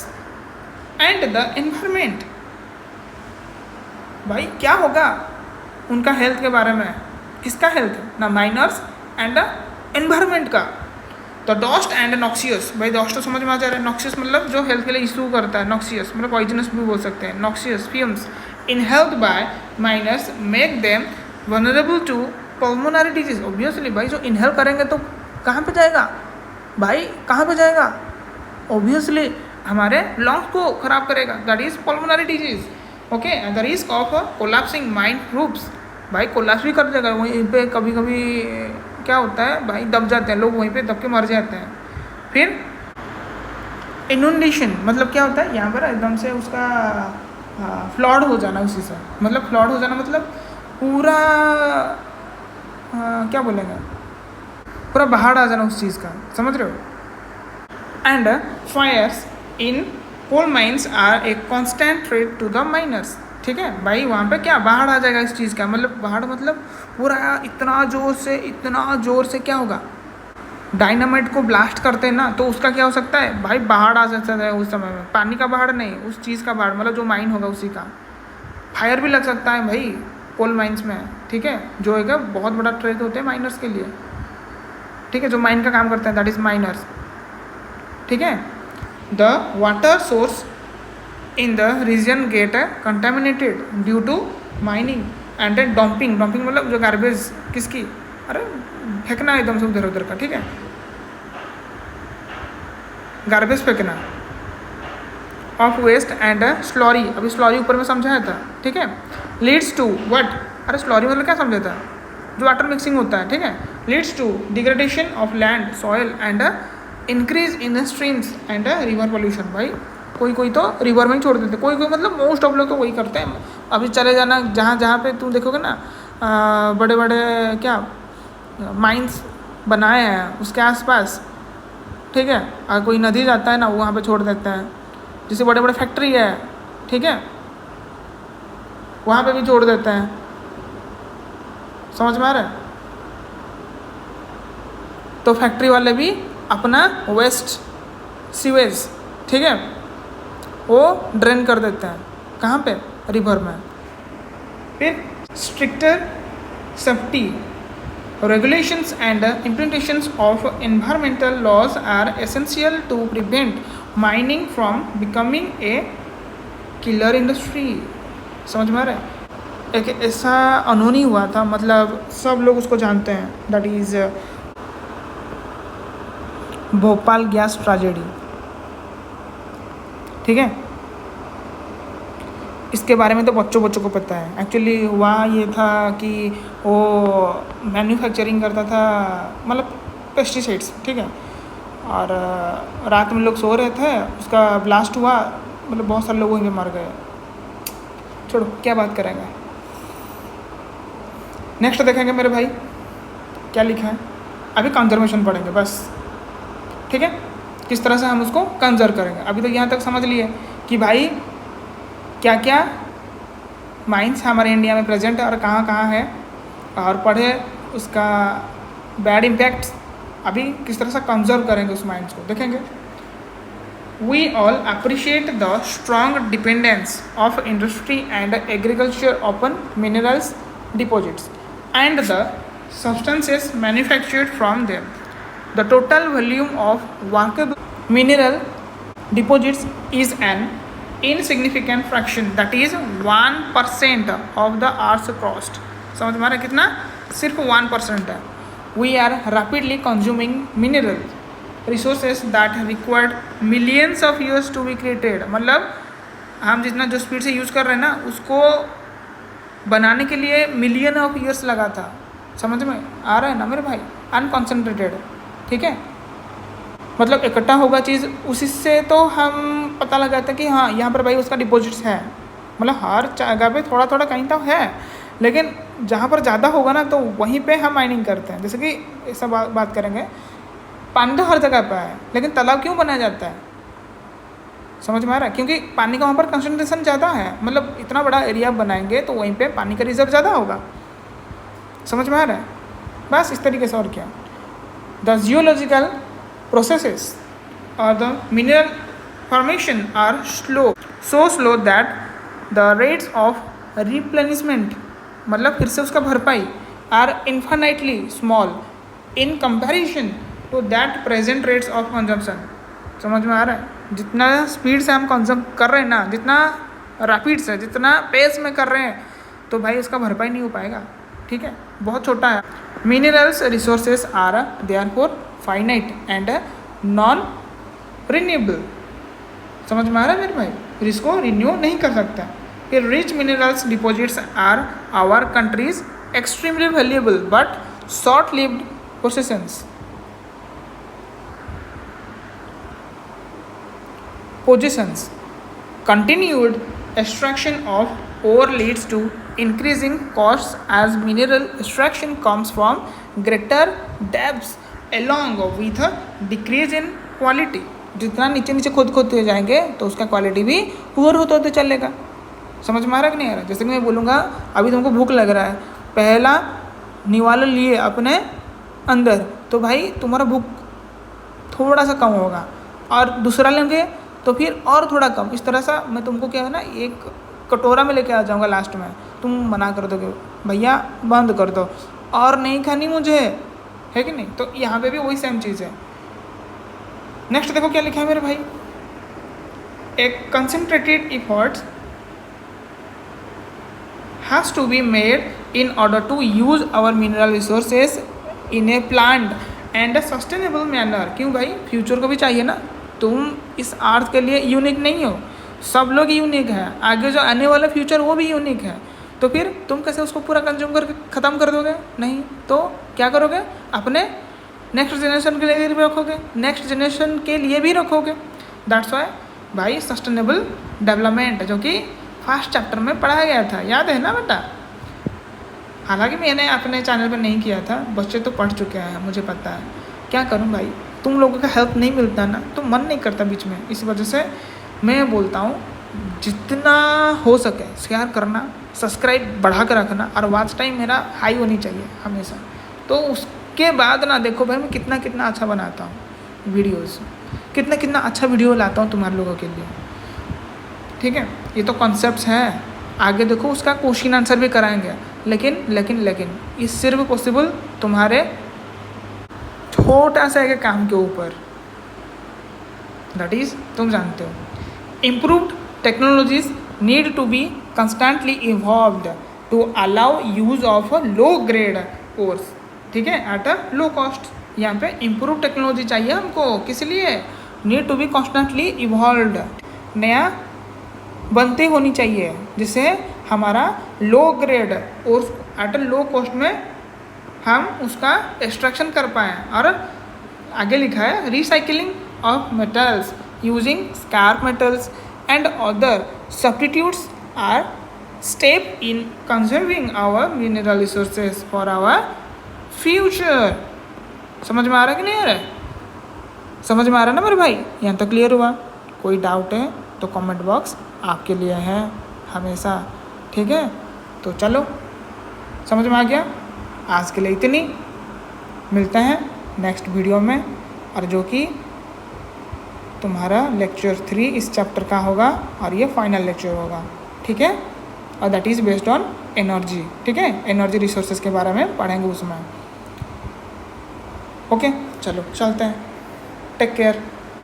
and the environment? भाई क्या होगा उनका health के बारे में? किसका health ना? Miners and environment का। तो डस्ट एंड नॉक्सियस, भाई डस्ट तो समझ में आ जा रहा है। नॉक्सियस मतलब जो हेल्थ के लिए इशू करता है, नॉक्सियस मतलब पॉइजनस भी बोल सकते हैं। Noxious fumes inhaled by miners make them vulnerable to pulmonary disease. Obviously भाई जो इनहेल करेंगे तो कहाँ पे जाएगा भाई? कहाँ पे जाएगा? ऑब्वियसली हमारे लंग्स को खराब करेगा, that is pulmonary disease. Okay, the risk of collapsing mine groups, भाई कोलैप्स भी कर देगा वहीं पे। कभी कभी क्या होता है भाई, दब जाते हैं लोग, वहीं पे दब के मर जाते हैं। फिर इनुंडेशन मतलब क्या होता है? यहाँ पर एकदम से उसका फ्लड हो जाना, उसी से मतलब फ्लड हो जाना मतलब पूरा क्या बोलेंगे, पूरा बाहर आ जाना उस चीज़ का। समझ रहे हो? And fires in coal mines are a constant threat to the miners. ठीक है भाई, वहाँ पे क्या बाहर आ जाएगा इस चीज़ का, मतलब बाहर मतलब पूरा इतना ज़ोर से क्या होगा, डायनामाइट को ब्लास्ट करते हैं ना, तो उसका क्या हो सकता है भाई, बाहर आ सकता है उस समय में। पानी का बाहर नहीं, उस चीज़ का बाहर, मतलब जो माइन होगा उसी का। फायर भी लग सकता है भाई कोल माइंस में, ठीक है, जो है बहुत बड़ा थ्रेट होते हैं माइनर्स के लिए। ठीक है, जो माइन का काम करते हैं दैट इज़ माइनर्स। ठीक है, the water source in the region get contaminated due to mining and dumping. Dumping मतलब जो गार्बेज किसकी, अरे फेंकना एकदम से उधर उधर का। ठीक है, गार्बेज फेंकना ऑफ वेस्ट एंड स्लॉरी। अभी स्लॉरी ऊपर में समझाया था। ठीक है, लीड्स टू व्हाट, अरे स्लॉरी मतलब क्या समझा था, जो वाटर मिक्सिंग होता है। ठीक है, leads to degradation of land soil and increase in streams and river pollution. भाई कोई तो रिवर में ही छोड़ देते, कोई मतलब मोस्ट ऑफ लोग तो वही करते हैं। अभी चले जाना जहाँ पे तुम देखोगे ना बड़े बड़े क्या माइंस बनाए हैं उसके आसपास। ठीक है, अगर कोई नदी जाता है ना वहाँ पे छोड़ देते हैं, जैसे बड़े बड़े फैक्ट्री है, ठीक है, वहाँ पे भी छोड़ देते हैं। समझ में आ रहा है? तो फैक्ट्री वाले भी अपना वेस्ट सीवेज, ठीक है, वो ड्रेन कर देते हैं कहाँ पे, रिवर में। फिर stricter safety regulations and implementations of environmental laws are essential to prevent mining from becoming a killer industry। समझ में आ रहा है? एक ऐसा अनहोनी हुआ था, मतलब सब लोग उसको जानते हैं, that is Bhopal gas tragedy. ठीक है, इसके बारे में तो बच्चों को पता है। एक्चुअली हुआ ये था कि वो मैन्युफैक्चरिंग करता था, मतलब पेस्टिसाइड्स, ठीक है। और रात में लोग सो रहे थे, उसका ब्लास्ट हुआ, मतलब बहुत सारे लोग वहीं पे मर गए। छोड़ो, क्या बात करेंगे। नेक्स्ट देखेंगे मेरे भाई क्या लिखा है। अभी कंजर्वेशन पढ़ेंगे बस, ठीक है, किस तरह से हम उसको कंजर्व करेंगे। अभी तो यहाँ तक समझ लिए कि भाई क्या क्या माइंस हमारे इंडिया में प्रेजेंट है और कहाँ कहाँ है, और पढ़े उसका बैड इम्पैक्ट्स। अभी किस तरह से कंजर्व करेंगे उस माइंस को देखेंगे। We all appreciate the strong dependence of industry and agriculture upon minerals deposits and the substances manufactured from them. The total volume of workable mineral deposits is an insignificant fraction, that is 1% of the earth's crust. समझ में आ रहा है कितना? सिर्फ 1% है। We are rapidly consuming mineral resources that required millions of years to be created. मतलब हम जितना जो स्पीड से यूज़ कर रहे हैं ना, उसको बनाने के लिए मिलियन ऑफ ईयर्स लगा था। समझ में आ रहा है ना मेरे भाई? अनकॉन्सेंट्रेटेड, ठीक है। मतलब इकट्ठा होगा चीज़, उसी से तो हम पता लगाते हैं कि हाँ यहाँ पर भाई उसका डिपॉजिट्स है। मतलब हर जगह पे थोड़ा थोड़ा कहीं तो है, लेकिन जहाँ पर ज़्यादा होगा ना तो वहीं पे हम माइनिंग करते हैं। जैसे कि ऐसा बात करेंगे, पानी तो हर जगह पर है, लेकिन तालाब क्यों बनाया जाता है? समझ में आ रहा है? क्योंकि पानी का वहाँ पर कंसंट्रेशन ज़्यादा है। मतलब इतना बड़ा एरिया बनाएंगे तो वहीं पे पानी का रिजर्व ज़्यादा होगा। समझ में आ रहा है? बस इस तरीके से। और क्या, द जियोलॉजिकल प्रोसेसेस और the mineral formation are slow, so slow that the rates of replenishment, मतलब फिर से उसका भरपाई, are infinitely small in comparison to that present rates of consumption. समझ में आ रहा है? जितना स्पीड से हम कंज्यूम कर रहे हैं ना, जितना रैपिड से, जितना पेस में कर रहे हैं, तो भाई उसका भरपाई नहीं हो पाएगा, ठीक है, बहुत छोटा है। Minerals resources are therefore finite and non renewable. समझ में आ रहा है मेरे भाई? फिर इसको रिन्यू नहीं कर सकता। फिर rich minerals deposits are our countries extremely valuable but short lived possessions. Continued extraction of ore leads to increasing costs as mineral extraction comes from greater depths along with a decrease in quality. जितना नीचे नीचे खोदते जाएंगे तो उसका quality भी poor होते चलेगा। समझ में आ रहा है कि नहीं आ रहा? जैसे कि मैं बोलूँगा अभी तुमको भूख लग रहा है, पहला निवाला लिए अपने अंदर तो भाई तुम्हारा भूख थोड़ा सा कम होगा, और दूसरा लेंगे तो फिर और थोड़ा कम। इस तरह से मैं तुमको क्या है ना, एक कटोरा में लेके आ जाऊँगा, लास्ट में तुम मना कर दोगे भैया बंद कर दो और नहीं खानी मुझे, है कि नहीं? तो यहाँ पे भी वही सेम चीज़ है। नेक्स्ट देखो क्या लिखा है मेरे भाई। एक concentrated effort has to be made in order to use our mineral resources in a planned and sustainable manner. क्यों भाई? फ्यूचर को भी चाहिए ना। तुम इस अर्थ के लिए यूनिक नहीं हो, सब लोग यूनिक हैं, आगे जो आने वाला फ्यूचर वो भी यूनिक है। तो फिर तुम कैसे उसको पूरा कंज्यूम करके ख़त्म कर दोगे? नहीं, तो क्या करोगे? अपने नेक्स्ट जनरेशन के लिए भी रखोगे, नेक्स्ट जनरेशन के लिए भी रखोगे। दैट्स वाई भाई सस्टेनेबल डेवलपमेंट, जो कि फर्स्ट चैप्टर में पढ़ाया गया था, याद है ना बेटा? हालांकि मैंने अपने चैनल पर नहीं किया था, बच्चे तो पढ़ चुके हैं, मुझे पता है। क्या करूं भाई, तुम लोगों का हेल्प नहीं मिलता ना, तो मन नहीं करता बीच में। इस वजह से मैं बोलता हूँ जितना हो सके शेयर करना, सब्सक्राइब बढ़ा कर रखना, और वॉच टाइम मेरा हाई होनी चाहिए हमेशा। तो उसके बाद ना देखो भाई मैं कितना कितना अच्छा बनाता हूँ वीडियोज़, कितना कितना अच्छा वीडियो लाता हूँ तुम्हारे लोगों के लिए, ठीक है। ये तो कॉन्सेप्ट्स हैं, आगे देखो उसका क्वेश्चन आंसर भी कराएंगे। लेकिन ये सिर्फ पॉसिबल तुम्हारे छोटा सा एक काम के ऊपर, दैट इज तुम जानते हो। Improved technologies need to be constantly evolved to allow use of low grade ores, ठीक है, एट अ लो कॉस्ट। यहाँ पे इम्प्रूव टेक्नोलॉजी चाहिए हमको, किस लिए? Need to be constantly evolved, नया बनते होनी चाहिए, जिससे हमारा लो ग्रेड और एट अ लो कॉस्ट में हम उसका एक्सट्रैक्शन कर पाएँ। और आगे लिखा है recycling of metals using scrap metals and other substitutes are step in conserving our mineral resources for our future. समझ में आ रहा है कि नहीं आ रहा है? समझ में आ रहा है ना मेरे भाई? यहाँ तक क्लियर हुआ? कोई डाउट है तो कमेंट बॉक्स आपके लिए है हमेशा, ठीक है? तो चलो, समझ में आ गया? आज के लिए इतनी, मिलते हैं नेक्स्ट वीडियो में, और जो कि तुम्हारा लेक्चर 3 इस चैप्टर का होगा और ये फाइनल लेक्चर होगा, ठीक है? और that is based on energy, ठीक है? एनर्जी रिसोर्सेज के बारे में पढ़ेंगे उसमें। ओके, चलो चलते हैं, टेक केयर।